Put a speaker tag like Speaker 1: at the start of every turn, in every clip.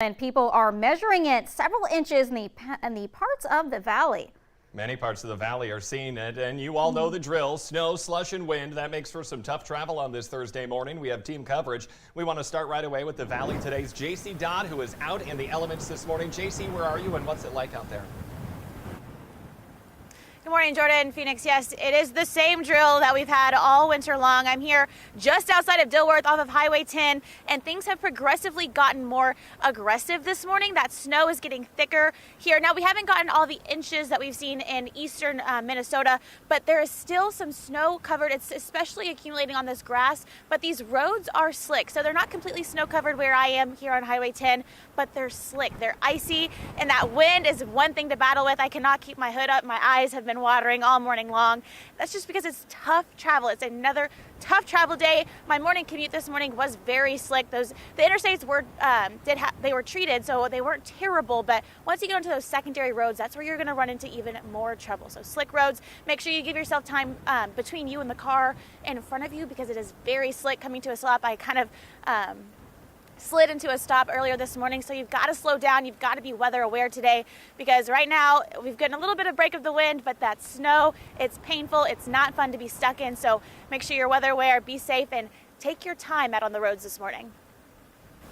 Speaker 1: And people are measuring it several inches in the parts of the valley.
Speaker 2: Many parts of the valley are seeing it, and you all know the drill. Snow, slush, and wind. That makes for some tough travel on this Thursday morning. We have team coverage. We want to start right away with the valley today's JC Dodd, who is out in the elements this morning. JC, where are you, and what's it like out there?
Speaker 3: Good morning, Jordan. Phoenix, yes, it is the same drill that we've had all winter long. I'm here just outside of Dilworth off of Highway 10, and things have progressively gotten more aggressive this morning. That snow is getting thicker here. Now, we haven't gotten all the inches that we've seen in eastern Minnesota, but there is still some snow covered. It's especially accumulating on this grass, but these roads are slick. So they're not completely snow covered where I am here on Highway 10, but they're slick. They're icy, and that wind is one thing to battle with. I cannot keep my hood up. My eyes have been watering all morning long. That's just because it's tough travel. It's another tough travel day. My morning commute this morning was very slick. The interstates were they were treated, so they weren't terrible, but once you get onto those secondary roads, that's where you're going to run into even more trouble. So slick roads, make sure you give yourself time between you and the car in front of you, because it is very slick. Coming to a stop, I kind of slid into a stop earlier this morning, so you've got to slow down. You've got to be weather aware today, because right now we've gotten a little bit of break of the wind, but that snow, it's painful. It's not fun to be stuck in, so make sure you're weather aware, be safe, and take your time out on the roads this morning.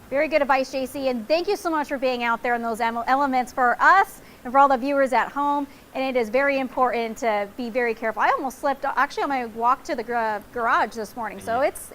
Speaker 1: Very good advice, JC, and thank you so much for being out there in those elements for us and for all the viewers at home. And it is very important to be very careful. I almost slipped actually on my walk to the garage this morning, so it's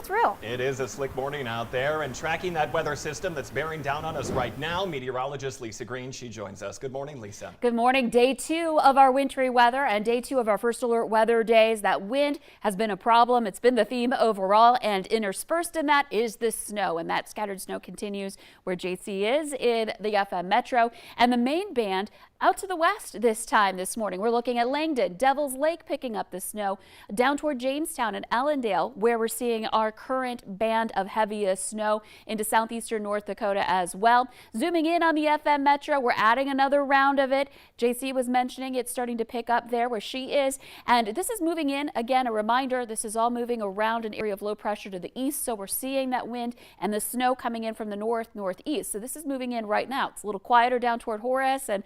Speaker 1: real.
Speaker 2: It is a slick morning out there, and tracking that weather system that's bearing down on us right now, meteorologist Lisa Green, she joins us. Good morning, Lisa.
Speaker 4: Good morning. Day 2 of our wintry weather and day 2 of our first alert weather days. That wind has been a problem. It's been the theme overall, and interspersed in that is the snow, and that scattered snow continues where JC is in the FM Metro, and the main band out to the west this morning. We're looking at Langdon, Devil's Lake picking up the snow, down toward Jamestown and Allendale, where we're seeing our current band of heaviest snow, into southeastern North Dakota as well. Zooming in on the FM Metro, we're adding another round of it. JC was mentioning it's starting to pick up there where she is, and this is moving in. Again, a reminder, this is all moving around an area of low pressure to the east, so we're seeing that wind and the snow coming in from the northeast. So this is moving in right now. It's a little quieter down toward Horace and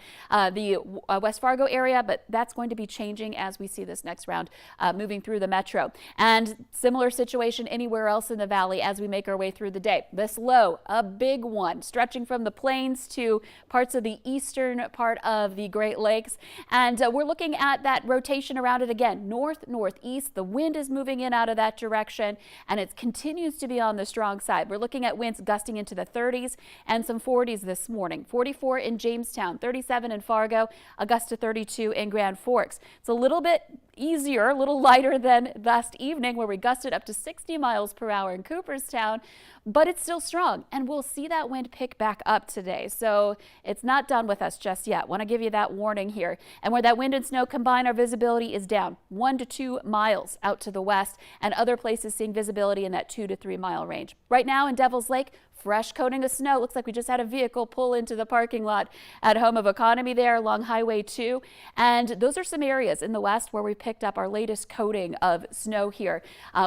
Speaker 4: the West Fargo area, but that's going to be changing as we see this next round moving through the metro. And similar situation anywhere else in the valley as we make our way through the day. This low, a big one, stretching from the plains to parts of the eastern part of the Great Lakes. And we're looking at that rotation around it again, northeast. The wind is moving in out of that direction, and it continues to be on the strong side. We're looking at winds gusting into the 30s and some 40s this morning. 44 in Jamestown, 37 in Fargo, a gust to 32 in Grand Forks. It's a little bit easier, a little lighter than last evening, where we gusted up to 60 miles per hour in Cooperstown, but it's still strong, and we'll see that wind pick back up today. So it's not done with us just yet. Want to give you that warning here. And where that wind and snow combine, our visibility is down 1 to 2 miles out to the west, and other places seeing visibility in that 2 to 3 mile range. Right now in Devil's Lake, fresh coating of snow. Looks like we just had a vehicle pull into the parking lot at Home of Economy there along Highway 2. And those are some areas in the west where we picked up our latest coating of snow here,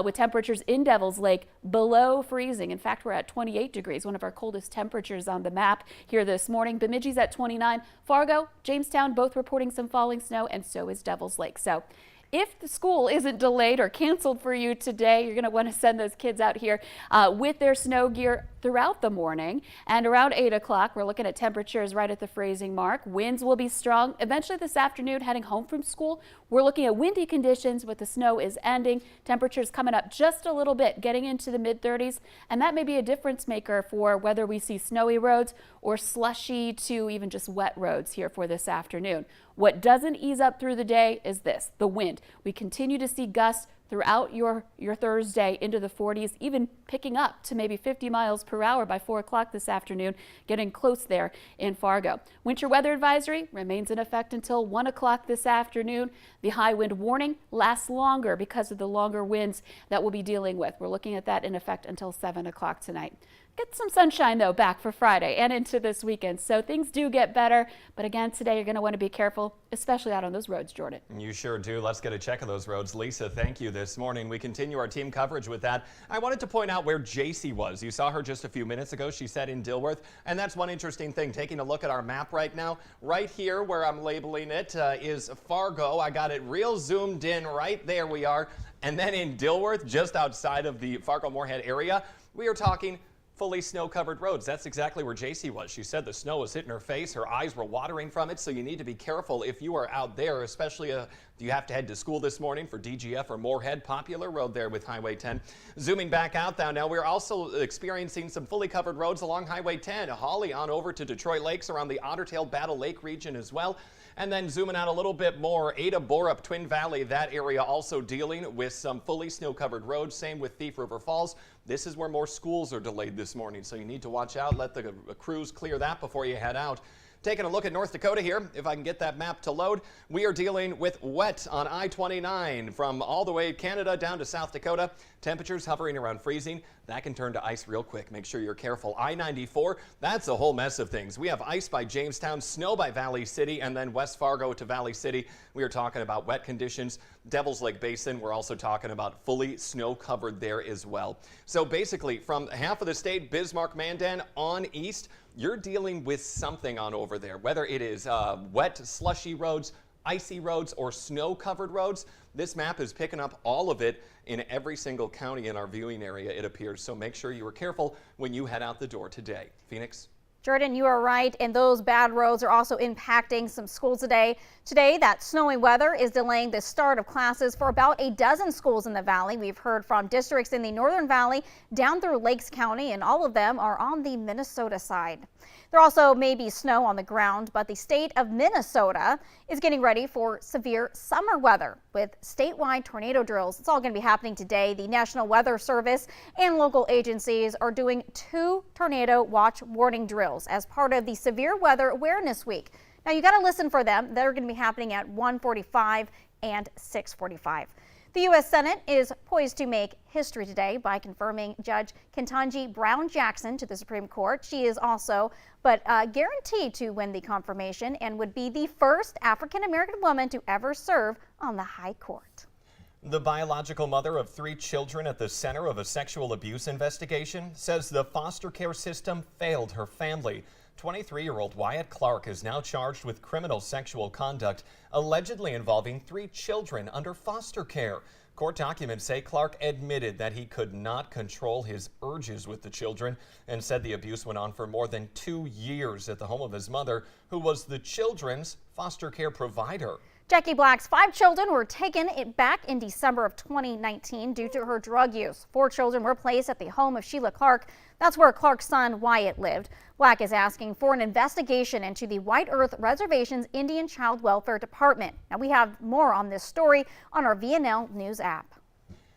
Speaker 4: with temperatures in Devil's Lake below freezing. In fact, we're at 28 degrees, one of our coldest temperatures on the map here this morning. Bemidji's at 29. Fargo, Jamestown, both reporting some falling snow, and so is Devil's Lake. So if the school isn't delayed or canceled for you today, you're going to want to send those kids out here with their snow gear throughout the morning. And around 8 o'clock, we're looking at temperatures right at the freezing mark. Winds will be strong. Eventually this afternoon, heading home from school, we're looking at windy conditions, but the snow is ending. Temperatures coming up just a little bit, getting into the mid-30s. And that may be a difference maker for whether we see snowy roads or slushy to even just wet roads here for this afternoon. What doesn't ease up through the day is this, the wind. We continue to see gusts throughout your Thursday into the 40s, even picking up to maybe 50 miles per hour by 4 o'clock this afternoon, getting close there in Fargo. Winter weather advisory remains in effect until 1 o'clock this afternoon. The high wind warning lasts longer because of the longer winds that we'll be dealing with. We're looking at that in effect until 7 o'clock tonight. Get some sunshine, though, back for Friday and into this weekend. So things do get better. But again, today you're going to want to be careful, especially out on those roads, Jordan.
Speaker 2: You sure do. Let's get a check of those roads. Lisa, thank you this morning. We continue our team coverage with that. I wanted to point out where JC was. You saw her just a few minutes ago. She said in Dilworth. And that's one interesting thing. Taking a look at our map right now, right here where I'm labeling it is Fargo. I got it real zoomed in. Right there we are. And then in Dilworth, just outside of the Fargo-Moorhead area, we are talking fully snow-covered roads. That's exactly where JC was. She said the snow was hitting her face. Her eyes were watering from it, so you need to be careful if you are out there, especially if you have to head to school this morning for DGF or Moorhead, popular road there with Highway 10. Zooming back out now, we're also experiencing some fully covered roads along Highway 10. Holly on over to Detroit Lakes around the Otter Tail Battle Lake region as well. And then zooming out a little bit more, Ada, Borup, Twin Valley, that area also dealing with some fully snow-covered roads. Same with Thief River Falls. This is where more schools are delayed this morning, so you need to watch out. Let the crews clear that before you head out. Taking a look at North Dakota here, if I can get that map to load, we are dealing with wet on I-29 from all the way Canada down to South Dakota. Temperatures hovering around freezing. That can turn to ice real quick. Make sure you're careful. I-94, that's a whole mess of things. We have ice by Jamestown, snow by Valley City, and then West Fargo to Valley City. We are talking about wet conditions. Devil's Lake Basin, we're also talking about fully snow covered there as well. So basically, from half of the state, Bismarck, Mandan on east, you're dealing with something on over there, whether it is wet, slushy roads, icy roads, or snow-covered roads. This map is picking up all of it in every single county in our viewing area, it appears. So make sure you are careful when you head out the door today. Phoenix?
Speaker 1: Jordan, you are right, and those bad roads are also impacting some schools today. Today, that snowy weather is delaying the start of classes for about a dozen schools in the valley. We've heard from districts in the Northern Valley down through Lakes County, and all of them are on the Minnesota side. There also may be snow on the ground, but the state of Minnesota is getting ready for severe summer weather with statewide tornado drills. It's all going to be happening today. The National Weather Service and local agencies are doing 2 tornado watch warning drills as part of the Severe Weather Awareness Week. Now you got to listen for them. They're going to be happening at 1:45 and 6:45. The U.S. Senate is poised to make history today by confirming Judge Ketanji Brown Jackson to the Supreme Court. She is also guaranteed to win the confirmation and would be the first African-American woman to ever serve on the high court.
Speaker 2: The biological mother of 3 children at the center of a sexual abuse investigation says the foster care system failed her family. 23-year-old Wyatt Clark is now charged with criminal sexual conduct, allegedly involving 3 children under foster care. Court documents say Clark admitted that he could not control his urges with the children and said the abuse went on for more than 2 years at the home of his mother, who was the children's foster care provider.
Speaker 1: Jackie Black's 5 children were taken back in December of 2019 due to her drug use. 4 children were placed at the home of Sheila Clark. That's where Clark's son Wyatt lived. Black is asking for an investigation into the White Earth Reservation's Indian Child Welfare Department. Now we have more on this story on our VNL News app.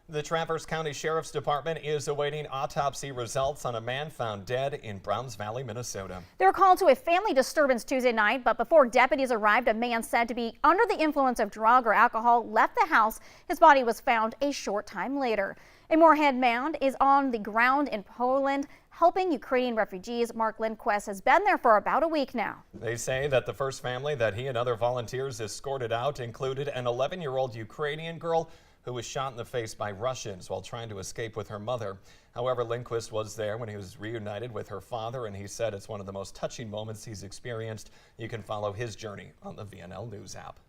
Speaker 2: The Traverse County Sheriff's Department is awaiting autopsy results on a man found dead in Browns Valley, Minnesota.
Speaker 1: They were called to a family disturbance Tuesday night, but before deputies arrived, a man said to be under the influence of drug or alcohol left the house. His body was found a short time later. A Moorhead man is on the ground in Poland helping Ukrainian refugees. Mark Lindquist has been there for about a week now.
Speaker 2: They say that the first family that he and other volunteers escorted out included an 11-year-old Ukrainian girl who was shot in the face by Russians while trying to escape with her mother. However, Lindquist was there when he was reunited with her father, and he said it's one of the most touching moments he's experienced. You can follow his journey on the VNL News app.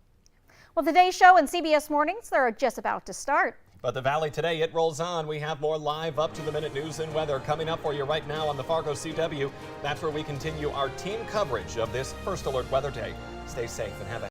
Speaker 1: Well, today's show and CBS Mornings, they're just about to start.
Speaker 2: But the Valley today, it rolls on. We have more live up-to-the-minute news and weather coming up for you right now on the Fargo CW. That's where we continue our team coverage of this First Alert Weather Day. Stay safe and have a